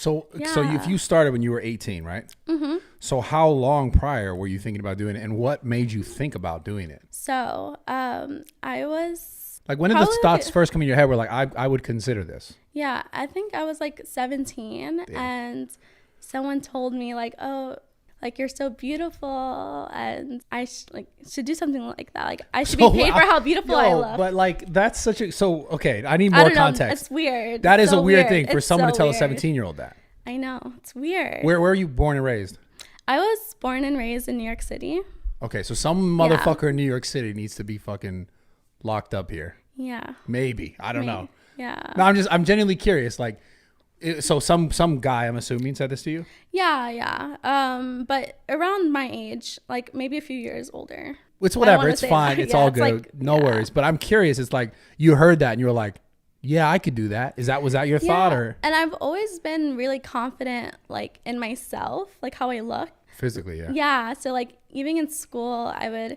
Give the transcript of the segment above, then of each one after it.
So if you started when you were 18, right? Mm-hmm. So how long prior were you thinking about doing it, and what made you think about doing it? So, I was Like, when did the thoughts first come in your head where like, I would consider this? yeah, I think I was like 17. Damn. And someone told me like, oh, like you're so beautiful and I should do something like that. Like I should be paid for how beautiful I look. But like, that's such a, so, okay, I need I more don't know, context. it's weird. That It's is so a weird thing for It's someone so to tell a weird. 17-year-old that. I know, it's weird. Where were you born and raised? I was born and raised in New York City. Okay, so some motherfucker in New York City needs to be fucking locked up here. Yeah. Maybe. I don't know. Yeah. No, I'm genuinely curious. Like, so some guy, I'm assuming, said this to you? Yeah. But around my age, like maybe a few years older. It's whatever. wanna It's say fine. that. It's Yeah, all it's good. like, No yeah. worries. But I'm curious. It's like, you heard that and you were like, yeah, I could do that. Was that your thought, or And I've always been really confident, like in myself, like how I look. physically? Yeah. Yeah. So like even in school, I would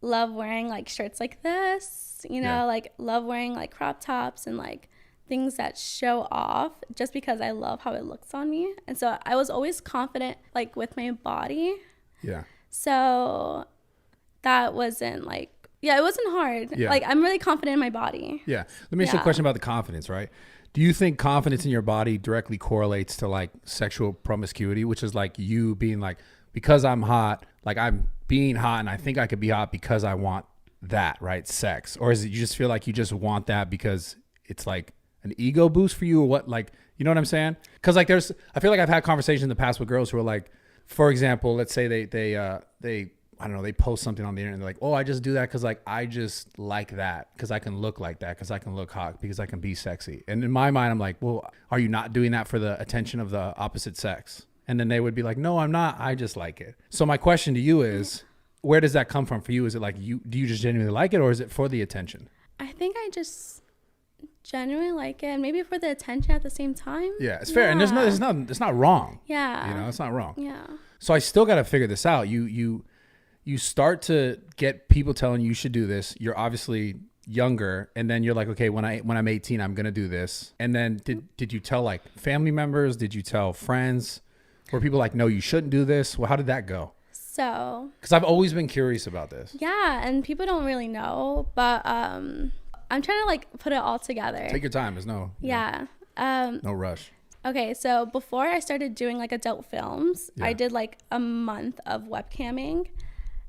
love wearing like shirts like this, Yeah. like love wearing like crop tops and like things that show off just because I love how it looks on me. And so I was always confident like with my body. Yeah. So that wasn't like, it wasn't hard. Yeah. Like I'm really confident in my body. Yeah. Let me ask you a Yeah. question about the confidence, right? Do you think confidence in your body directly correlates to like sexual promiscuity, which is like you being like, because I'm hot, like I'm being hot and I think I could be hot because I want that, right? Sex. Or is it you just feel like you just want that because it's like an ego boost for you, or what? Like, you know what I'm saying? Because like I feel like I've had conversations in the past with girls who are like, for example, let's say they I don't know, they post something on the internet and they're like, oh, I just do that because like I just like that because I can look like that, because I can look hot, because I can be sexy. And in my mind, I'm like, well, are you not doing that for the attention of the opposite sex? And then they would be like, no, I'm not. I just like it. So my question to you is, where does that come from for you? Is it like do you just genuinely like it, or is it for the attention? I think I just genuinely like it, and maybe for the attention at the same time. Yeah, it's fair. And it's not wrong. Yeah. You know, it's not wrong. Yeah. So I still got to figure this out. You start to get people telling you should do this. You're obviously younger, and then you're like, okay, when I'm 18, I'm gonna do this. And then did you tell like family members? Did you tell friends? Were people like, no, you shouldn't do this? Well, how did that go? So Because I've always been curious about this. yeah, and people don't really know, but I'm trying to like put it all together. Take your time. There's no no rush. Okay, so before I started doing like adult films, I did like a month of webcamming,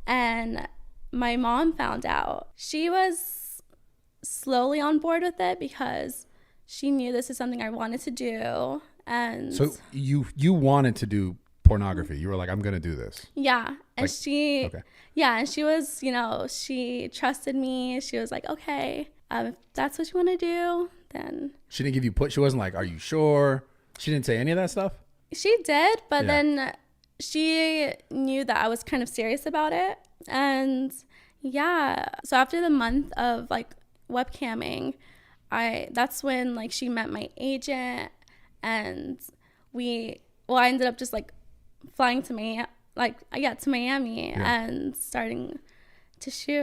and my mom found out. She was slowly on board with it because she knew this is something I wanted to do. And So you wanted to do pornography. You were like, I'm gonna do this. yeah, and okay. and she was, she trusted me. She was like, okay, if that's what you want to do, then She didn't give you she wasn't like, are you sure? She didn't say any of that stuff? she did, but Yeah. then she knew that I was kind of serious about it. And yeah, so after the month of like webcamming, that's when like she met my agent, and I ended up just like flying to Miami, to Miami and starting to shoot.